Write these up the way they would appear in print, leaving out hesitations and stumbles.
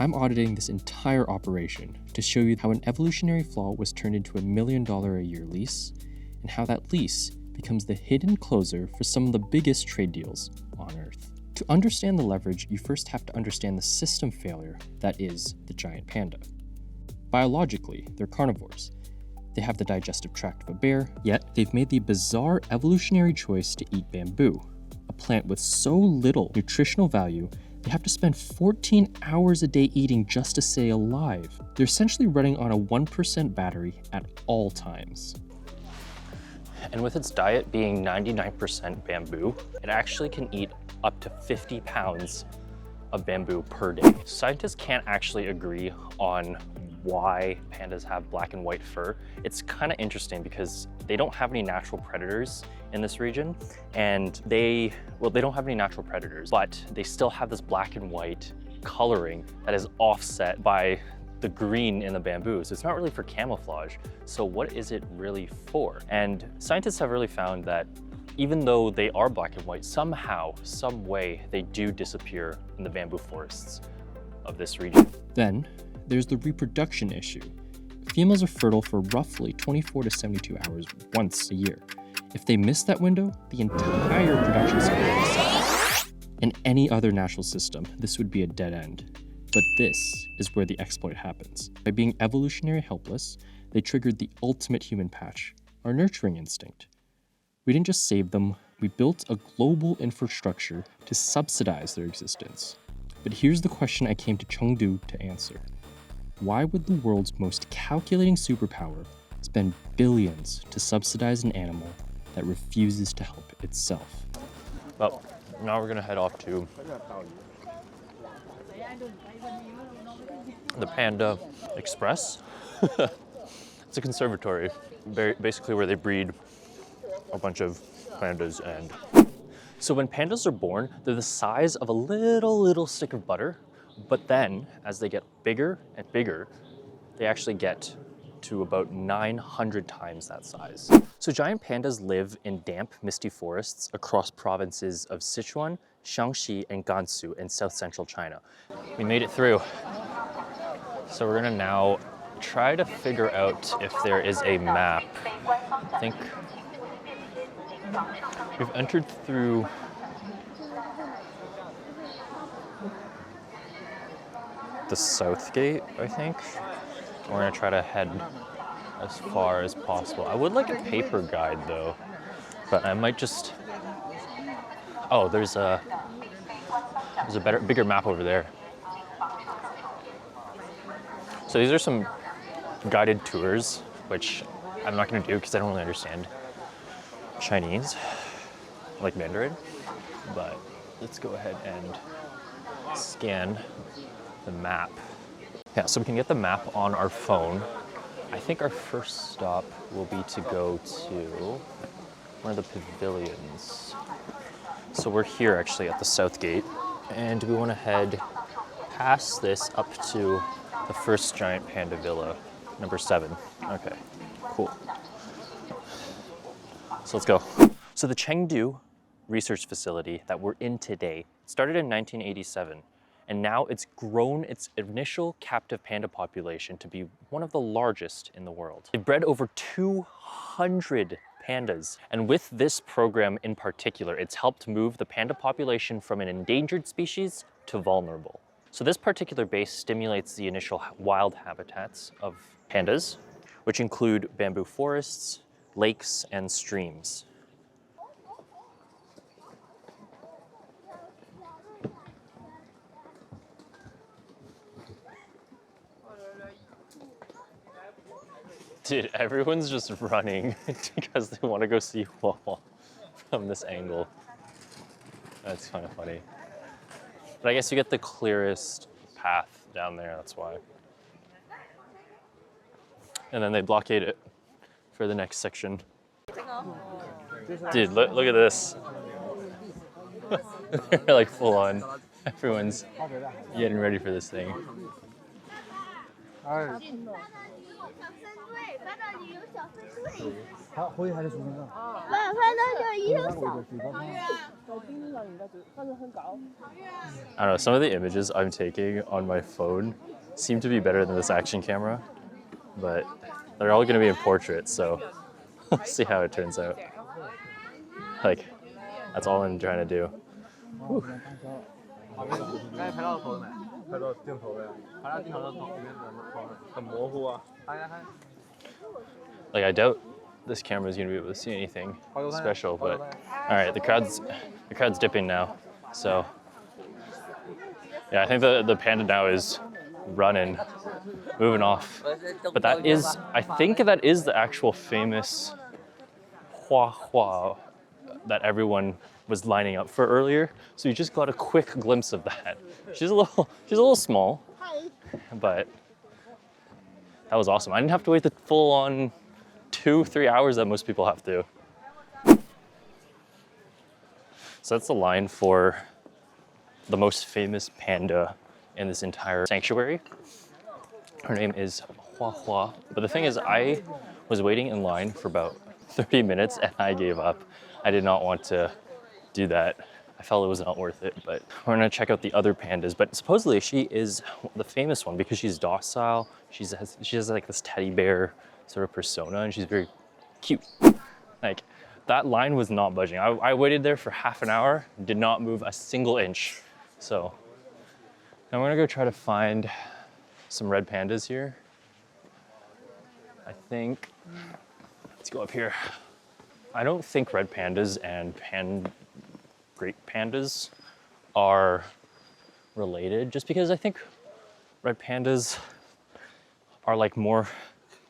I'm auditing this entire operation to show you how an evolutionary flaw was turned into $1 million a year lease, and how that lease becomes the hidden closer for some of the biggest trade deals on Earth. To understand the leverage, you first have to understand the system failure that is the giant panda. Biologically, they're carnivores. They have the digestive tract of a bear, yet they've made the bizarre evolutionary choice to eat bamboo, a plant with so little nutritional value they have to spend 14 hours a day eating just to stay alive. They're essentially running on a 1% battery at all times. And with its diet being 99% bamboo, it actually can eat up to 50 pounds of bamboo per day. Scientists can't actually agree on why pandas have black and white fur. It's kind of interesting because they don't have any natural predators in this region, and they don't have any natural predators, but they still have this black and white coloring that is offset by the green in the bamboo. So it's not really for camouflage. So what is it really for? And scientists have really found that even though they are black and white, somehow, some way, they do disappear in the bamboo forests of this region. Then, there's the reproduction issue. Females are fertile for roughly 24 to 72 hours once a year. If they miss that window, the entire production cycle is stopped. In any other natural system, this would be a dead end. But this is where the exploit happens. By being evolutionary helpless, they triggered the ultimate human patch, our nurturing instinct. We didn't just save them, we built a global infrastructure to subsidize their existence. But here's the question I came to Chengdu to answer. Why would the world's most calculating superpower spend billions to subsidize an animal that refuses to help itself? Well, now we're gonna head off to the Panda Express. It's a conservatory, basically where they breed a bunch of pandas. And so when pandas are born, they're the size of a little stick of butter, but then as they get bigger and bigger, they actually get to about 900 times that size. So giant pandas live in damp, misty forests across provinces of Sichuan, Shaanxi, and Gansu in south central China. We made it through. So we're gonna now try to figure out if there is a map. I think we've entered through the south gate, I think. We're gonna try to head as far as possible. I would like a paper guide though, but I might just, oh, there's a bigger map over there. So these are some guided tours, which I'm not gonna do because I don't really understand Chinese, like Mandarin, but let's go ahead and scan the map. Yeah, so we can get the map on our phone. I think our first stop will be to go to one of the pavilions. So we're here actually at the south gate, and we want to head past this up to the first giant panda villa, number 7. Okay, cool. So let's go. So the Chengdu research facility that we're in today started in 1987, and now it's grown its initial captive panda population to be one of the largest in the world. It bred over 200 pandas, and with this program in particular, it's helped move the panda population from an endangered species to vulnerable. So this particular base stimulates the initial wild habitats of pandas, which include bamboo forests, lakes, and streams. Dude, everyone's just running because they want to go see He Hua from this angle. That's kind of funny. But I guess you get the clearest path down there, that's why. And then they blockade it for the next section. Dude, look at this. They're like full on. Everyone's getting ready for this thing. I don't know, some of the images I'm taking on my phone seem to be better than this action camera, but they're all gonna be in portrait, so we'll see how it turns out. Like, that's all I'm trying to do. Whew. Like, I doubt this camera is gonna be able to see anything special, but all right, the crowd's dipping now, so yeah, I think the panda now is running, moving off. But that is, I think that is the actual famous He Hua that everyone was lining up for earlier. So you just got a quick glimpse of that. She's a little small, but that was awesome. I didn't have to wait the full on 2-3 hours that most people have to. So that's the line for the most famous panda in this entire sanctuary. Her name is He Hua. But the thing is, I was waiting in line for about 30 minutes and I gave up. I did not want to do that. I felt it was not worth it, but we're gonna check out the other pandas. But supposedly she is the famous one because she's docile. She has like this teddy bear sort of persona and she's very cute. Like, that line was not budging. I waited there for half an hour, did not move a single inch. So now we're gonna go try to find some red pandas here. I think, let's go up here. I don't think red pandas and great pandas are related, just because I think red pandas are like more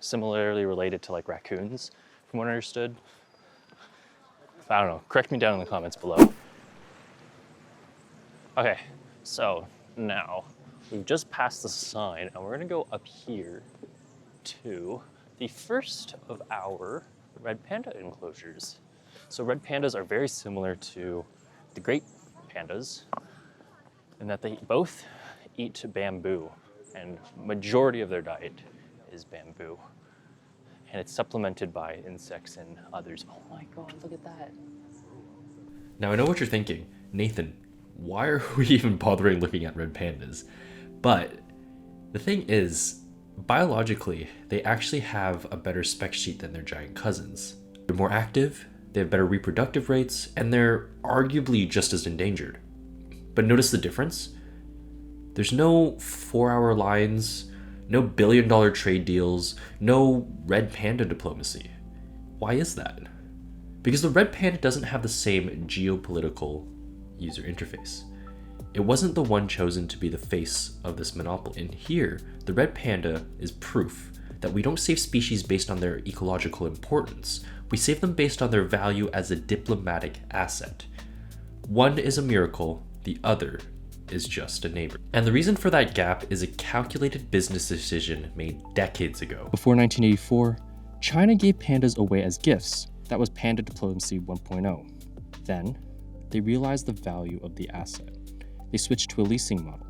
similarly related to like raccoons, from what I understood. I don't know, correct me down in the comments below. Okay, so now we've just passed the sign and we're gonna go up here to the first of our red panda enclosures. So red pandas are very similar to the great pandas in that they both eat bamboo, and majority of their diet is bamboo. And it's supplemented by insects and others. Oh my God, look at that. Now I know what you're thinking, Nathan, why are we even bothering looking at red pandas? But the thing is, biologically, they actually have a better spec sheet than their giant cousins. They're more active, they have better reproductive rates, and they're arguably just as endangered. But notice the difference? There's no 4-hour lines, no billion-dollar trade deals, no red panda diplomacy. Why is that? Because the red panda doesn't have the same geopolitical user interface. It wasn't the one chosen to be the face of this monopoly. And here, the red panda is proof that we don't save species based on their ecological importance. We save them based on their value as a diplomatic asset. One is a miracle, the other is just a neighbor. And the reason for that gap is a calculated business decision made decades ago. Before 1984, China gave pandas away as gifts. That was Panda Diplomacy 1.0. Then, they realized the value of the asset. They switched to a leasing model.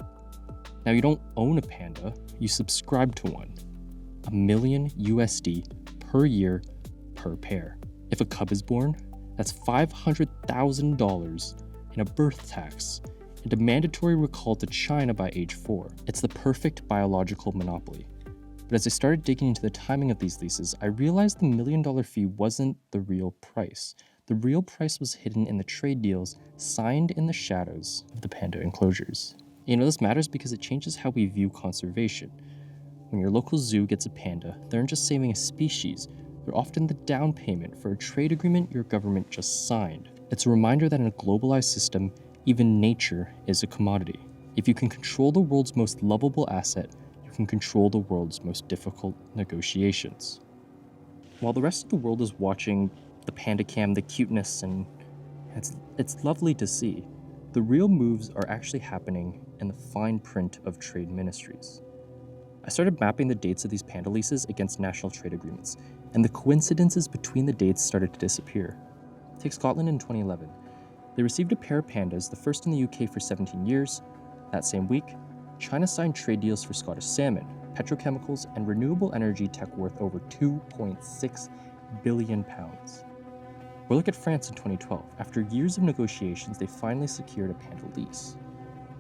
Now you don't own a panda, you subscribe to one. $1 million USD per year per pair. If a cub is born, that's $500,000 in a birth tax and a mandatory recall to China by age 4. It's the perfect biological monopoly. But as I started digging into the timing of these leases, I realized the $1 million fee wasn't the real price. The real price was hidden in the trade deals signed in the shadows of the panda enclosures. You know, this matters because it changes how we view conservation. When your local zoo gets a panda, they aren't just saving a species, they're often the down payment for a trade agreement your government just signed. It's a reminder that in a globalized system, even nature is a commodity. If you can control the world's most lovable asset, you can control the world's most difficult negotiations. While the rest of the world is watching the panda cam, the cuteness, and it's lovely to see, the real moves are actually happening in the fine print of trade ministries. I started mapping the dates of these panda leases against national trade agreements, and the coincidences between the dates started to disappear. Take Scotland in 2011. They received a pair of pandas, the first in the UK for 17 years. That same week, China signed trade deals for Scottish salmon, petrochemicals, and renewable energy tech worth over £2.6 billion. Or look at France in 2012. After years of negotiations, they finally secured a Panda lease.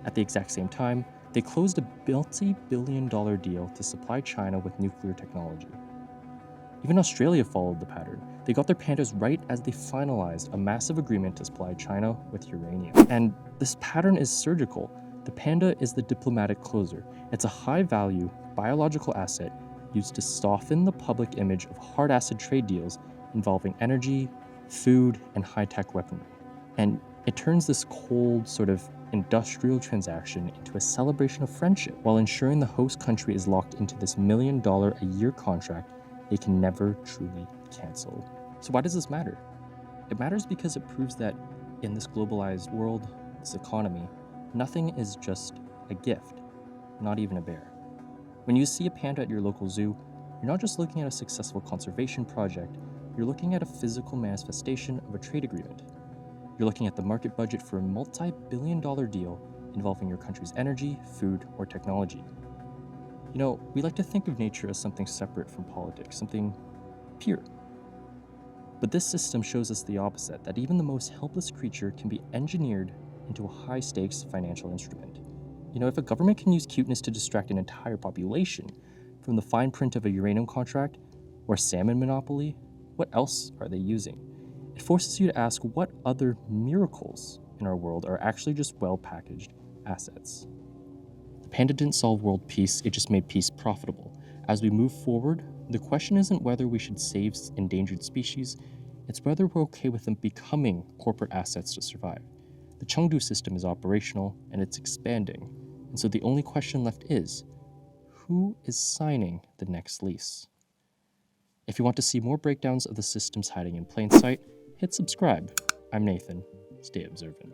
At the exact same time, they closed a multi-billion-dollar deal to supply China with nuclear technology. Even Australia followed the pattern. They got their Pandas right as they finalized a massive agreement to supply China with uranium. And this pattern is surgical. The Panda is the diplomatic closer. It's a high-value biological asset used to soften the public image of hard asset trade deals involving energy, food, and high-tech weaponry. And it turns this cold, sort of industrial transaction into a celebration of friendship while ensuring the host country is locked into this $1 million a year contract they can never truly cancel. So why does this matter? It matters because it proves that in this globalized world, this economy, nothing is just a gift, not even a bear. When you see a panda at your local zoo, you're not just looking at a successful conservation project, you're looking at a physical manifestation of a trade agreement. You're looking at the market budget for a multi-billion-dollar deal involving your country's energy, food, or technology. You know, we like to think of nature as something separate from politics, something pure. But this system shows us the opposite, that even the most helpless creature can be engineered into a high-stakes financial instrument. You know, if a government can use cuteness to distract an entire population from the fine print of a uranium contract or salmon monopoly, what else are they using? It forces you to ask what other miracles in our world are actually just well-packaged assets. The Panda didn't solve world peace, it just made peace profitable. As we move forward, the question isn't whether we should save endangered species, it's whether we're okay with them becoming corporate assets to survive. The Chengdu system is operational and it's expanding, and so the only question left is, who is signing the next lease? If you want to see more breakdowns of the systems hiding in plain sight, hit subscribe. I'm Nathan. Stay observant.